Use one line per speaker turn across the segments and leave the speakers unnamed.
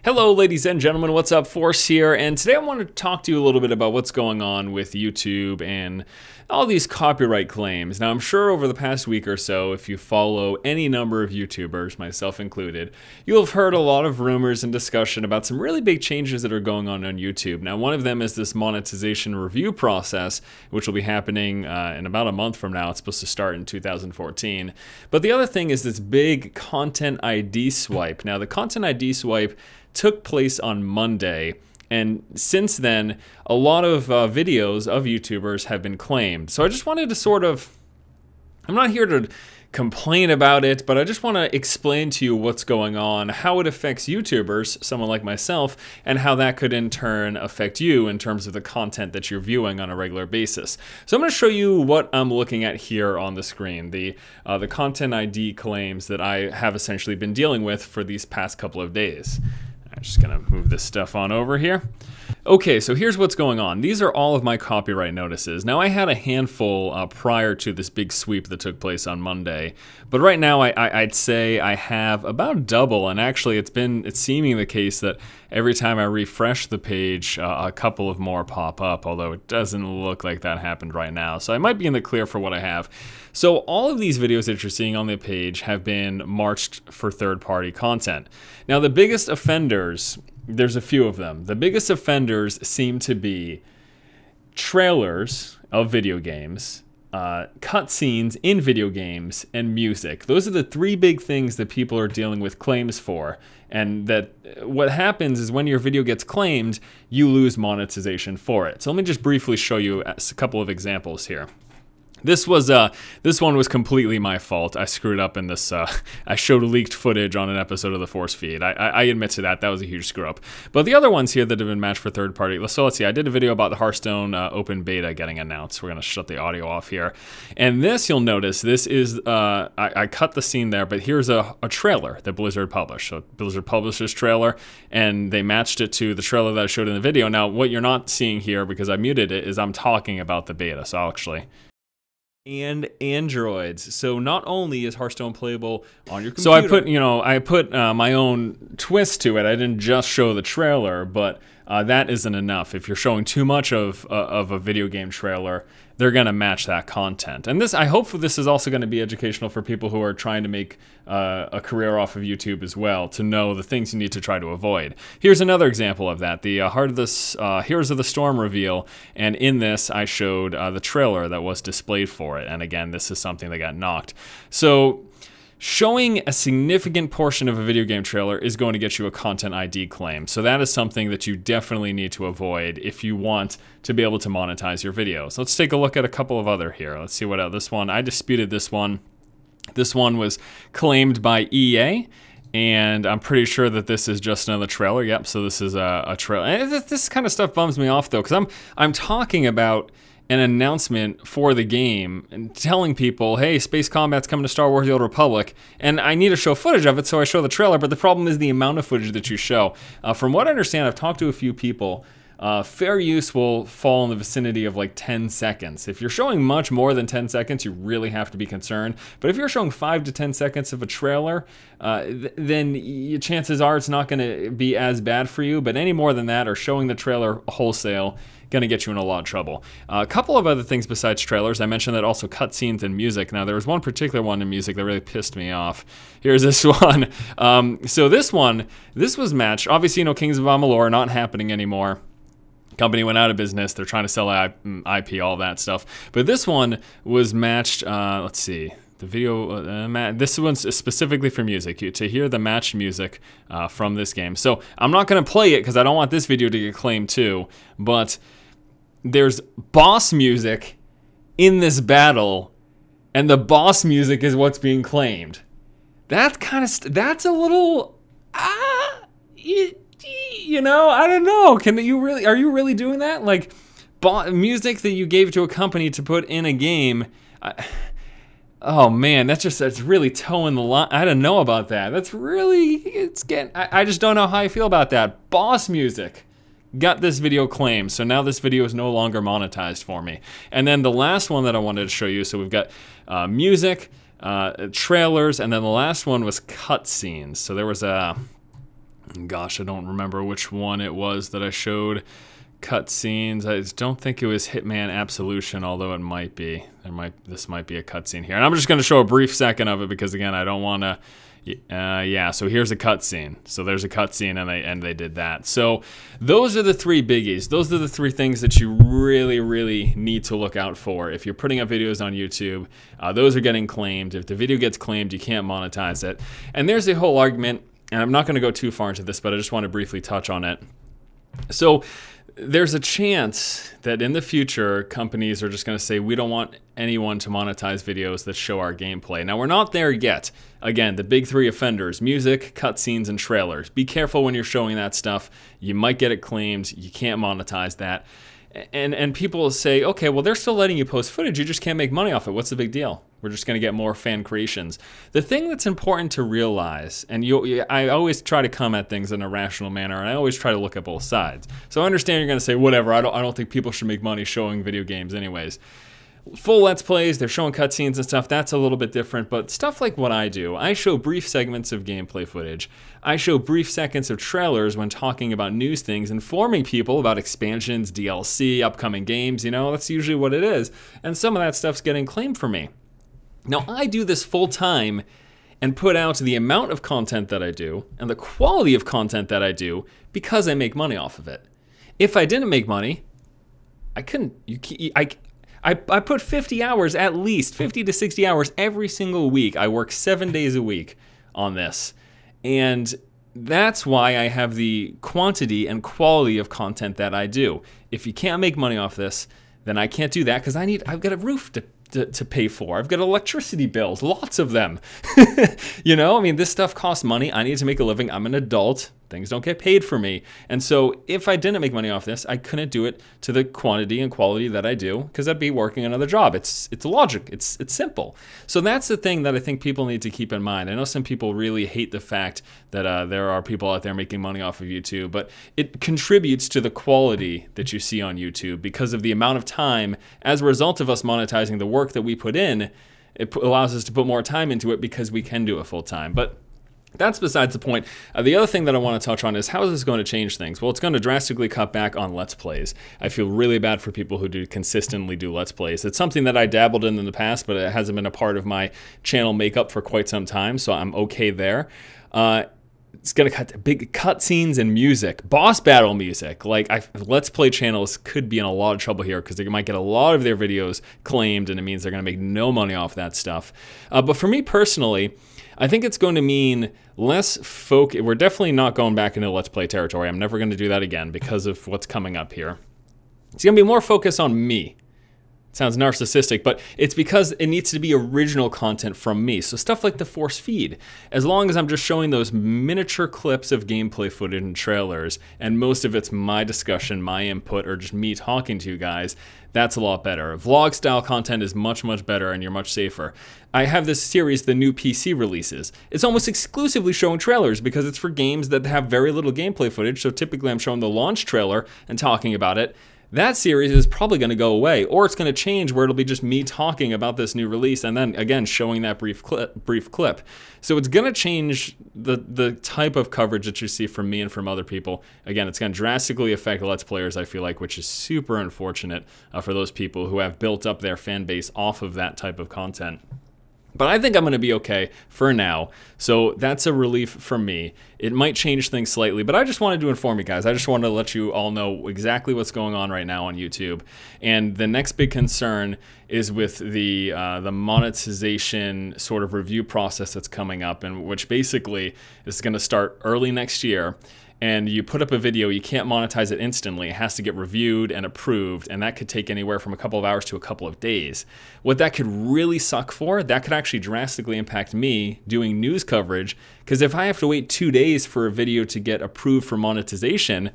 Hello ladies and gentlemen, what's up? Force here, and today I want to talk to you a little bit about what's going on with YouTube and all these copyright claims. Now I'm sure over the past week or so, if you follow any number of YouTubers, myself included, you'll have heard a lot of rumors and discussion about some really big changes that are going on YouTube. Now one of them is this monetization review process, which will be happening in about a month from now. It's supposed to start in 2014. But the other thing is this big content ID swipe. Now the content ID swipe took place on Monday, and since then a lot of videos of YouTubers have been claimed. So I just wanted to I'm not here to complain about it, but I just want to explain to you what's going on, how it affects YouTubers, someone like myself, and how that could in turn affect you in terms of the content that you're viewing on a regular basis. So I'm going to show you what I'm looking at here on the screen, the content ID claims that I have essentially been dealing with for these past couple of days. I'm just gonna move this stuff on over here. Okay, so here's what's going on. These are all of my copyright notices. Now I had a handful prior to this big sweep that took place on Monday, but right now I'd say I have about double, and actually it's seeming the case that every time I refresh the page, a couple of more pop up, although it doesn't look like that happened right now. So I might be in the clear for what I have. So all of these videos that you're seeing on the page have been marked for third-party content. Now the biggest offenders, there's a few of them. The biggest offenders seem to be trailers of video games, cutscenes in video games, and music. Those are the three big things that people are dealing with claims for. And that what happens is when your video gets claimed, you lose monetization for it. So let me just briefly show you a couple of examples here. This one was completely my fault. I screwed up in this. I showed leaked footage on an episode of the Force feed. I admit to that. That was a huge screw up. But the other ones here that have been matched for third party. So let's see. I did a video about the Hearthstone open beta getting announced. We're gonna shut the audio off here. And this, you'll notice, this is I cut the scene there, but here's a trailer that Blizzard published. So Blizzard published this trailer, and they matched it to the trailer that I showed in the video. Now, what you're not seeing here, because I muted it, is I'm talking about the beta. So I'll actually. And Androids. So not only is Hearthstone playable on your computer. So I put my own twist to it. I didn't just show the trailer, but that isn't enough. If you're showing too much of a video game trailer, they're gonna match that content. And I hope this is also gonna be educational for people who are trying to make a career off of YouTube as well, to know the things you need to try to avoid. Here's another example of that, the Heroes of the Storm reveal, and in this I showed the trailer that was displayed for it, and again, this is something that got knocked. So showing a significant portion of a video game trailer is going to get you a content ID claim. So that is something that you definitely need to avoid if you want to be able to monetize your videos. Let's take a look at a couple of other here. Let's see what else. This one, I disputed this one. This one was claimed by EA, and I'm pretty sure that this is just another trailer. Yep, so this is a trailer. And this kind of stuff bums me off though, because I'm talking about an announcement for the game and telling people, hey, space combat's coming to Star Wars: The Old Republic, and I need to show footage of it, so I show the trailer, but the problem is the amount of footage that you show. From what I understand, I've talked to a few people, fair use will fall in the vicinity of like 10 seconds. If you're showing much more than 10 seconds, you really have to be concerned. But if you're showing 5 to 10 seconds of a trailer, then chances are it's not gonna be as bad for you, but any more than that, or showing the trailer wholesale, gonna get you in a lot of trouble. A couple of other things besides trailers, I mentioned that also cutscenes and music. Now there was one particular one in music that really pissed me off. Here's this one. So this was matched. Obviously, Kings of Amalur not happening anymore. Company went out of business. They're trying to sell IP, all that stuff. But this one was matched. Let's see. The video, this one's specifically for music, to hear the matched music from this game. So I'm not going to play it because I don't want this video to get claimed too, but there's boss music in this battle, and the boss music is what's being claimed. That kind of, that's a little, you know, I don't know. Are you really doing that? Like, music that you gave to a company to put in a game, oh man, that's really towing the line. I don't know about that. That's really, I just don't know how I feel about that. Boss music got this video claimed, so now this video is no longer monetized for me. And then the last one that I wanted to show you, so we've got music, trailers, and then the last one was cutscenes. So there was a Gosh, I don't remember which one it was that I showed cutscenes. I don't think it was Hitman Absolution, although it might be. This might be a cutscene here. And I'm just going to show a brief second of it because, again, I don't want to... yeah, so here's a cutscene. So there's a cutscene, and they did that. So those are the three biggies. Those are the three things that you really, really need to look out for. If you're putting up videos on YouTube, those are getting claimed. If the video gets claimed, you can't monetize it. And there's a whole argument, and I'm not going to go too far into this, but I just want to briefly touch on it. So there's a chance that in the future, companies are just going to say, we don't want anyone to monetize videos that show our gameplay. Now, we're not there yet. Again, the big three offenders: music, cutscenes, and trailers. Be careful when you're showing that stuff. You might get it claimed. You can't monetize that. And people will say, okay, well, they're still letting you post footage. You just can't make money off it. What's the big deal? We're just going to get more fan creations. The thing that's important to realize, and I always try to come at things in a rational manner, and I always try to look at both sides. So I understand you're going to say, whatever, I don't think people should make money showing video games anyways. Full Let's Plays, they're showing cutscenes and stuff, that's a little bit different, but stuff like what I do, I show brief segments of gameplay footage. I show brief seconds of trailers when talking about news things, informing people about expansions, DLC, upcoming games, you know, that's usually what it is. And some of that stuff's getting claimed for me. Now, I do this full time and put out the amount of content that I do and the quality of content that I do because I make money off of it. If I didn't make money, I couldn't, I put 50 hours, at least 50 to 60 hours every single week. I work 7 days a week on this. And that's why I have the quantity and quality of content that I do. If you can't make money off this, then I can't do that because I've got a roof to pay for. I've got electricity bills, lots of them. You know, I mean, this stuff costs money. I need to make a living. I'm an adult. Things don't get paid for me. And so if I didn't make money off this, I couldn't do it to the quantity and quality that I do because I'd be working another job. It's logic. It's simple. So that's the thing that I think people need to keep in mind. I know some people really hate the fact that there are people out there making money off of YouTube, but it contributes to the quality that you see on YouTube because of the amount of time as a result of us monetizing the work that we put in. It allows us to put more time into it because we can do it full time. But that's besides the point. The other thing that I want to touch on is how is this going to change things? Well, it's going to drastically cut back on Let's Plays. I feel really bad for people who consistently do Let's Plays. It's something that I dabbled in the past, but it hasn't been a part of my channel makeup for quite some time, so I'm okay there. It's going to cut big cutscenes and music, boss battle music. Like, Let's Play channels could be in a lot of trouble here because they might get a lot of their videos claimed, and it means they're going to make no money off that stuff. But for me personally, I think it's going to mean less focus. We're definitely not going back into Let's Play territory. I'm never going to do that again because of what's coming up here. It's going to be more focus on me. It sounds narcissistic, but it's because it needs to be original content from me. So stuff like the force feed, as long as I'm just showing those miniature clips of gameplay footage and trailers, and most of it's my discussion, my input, or just me talking to you guys, that's a lot better. Vlog style content is much, much better and you're much safer. I have this series, the new PC releases. It's almost exclusively showing trailers because it's for games that have very little gameplay footage. So typically I'm showing the launch trailer and talking about it. That series is probably going to go away, or it's going to change where it'll be just me talking about this new release and then again showing that brief clip. So it's going to change the type of coverage that you see from me and from other people. Again, it's going to drastically affect Let's Players, I feel like, which is super unfortunate for those people who have built up their fan base off of that type of content. But I think I'm going to be okay for now, so that's a relief for me. It might change things slightly, but I just wanted to inform you guys. I just wanted to let you all know exactly what's going on right now on YouTube. And the next big concern is with the monetization sort of review process that's coming up, and which basically is going to start early next year. And you put up a video, you can't monetize it instantly. It has to get reviewed and approved, and that could take anywhere from a couple of hours to a couple of days. What that could really suck for, that could actually drastically impact me doing news coverage, because if I have to wait 2 days for a video to get approved for monetization,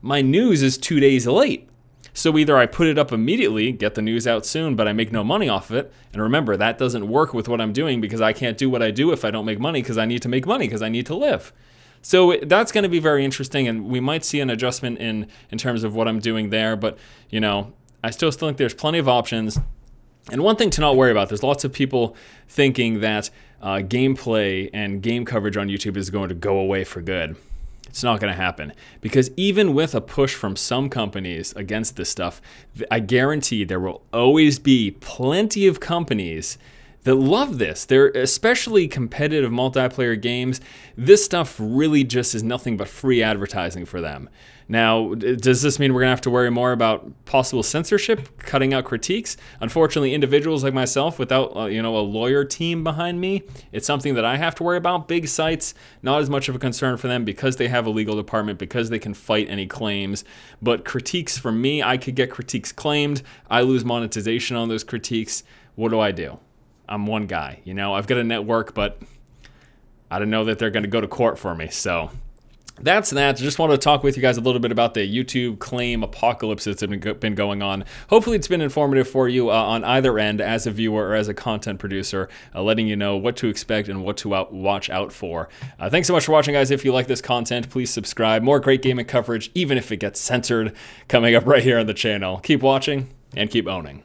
my news is 2 days late. So either I put it up immediately, get the news out soon, but I make no money off of it. And remember, that doesn't work with what I'm doing because I can't do what I do if I don't make money because I need to make money because I need to live. So that's going to be very interesting, and we might see an adjustment in terms of what I'm doing there, but, you know, I still think there's plenty of options. And one thing to not worry about, there's lots of people thinking that gameplay and game coverage on YouTube is going to go away for good. It's not going to happen, because even with a push from some companies against this stuff, I guarantee there will always be plenty of companies that love this. They're especially competitive multiplayer games. This stuff really just is nothing but free advertising for them. Now, does this mean we're going to have to worry more about possible censorship, cutting out critiques? Unfortunately, individuals like myself, without a lawyer team behind me, it's something that I have to worry about. Big sites, not as much of a concern for them because they have a legal department, because they can fight any claims. But critiques from me, I could get critiques claimed. I lose monetization on those critiques. What do? I'm one guy, I've got a network, but I don't know that they're going to go to court for me. So that's that. Just wanted to talk with you guys a little bit about the YouTube claim apocalypse that's been going on. Hopefully it's been informative for you on either end, as a viewer or as a content producer, letting you know what to expect and what to watch out for. Thanks so much for watching, guys. If you like this content, please subscribe. More great gaming coverage, even if it gets censored, coming up right here on the channel. Keep watching and keep owning.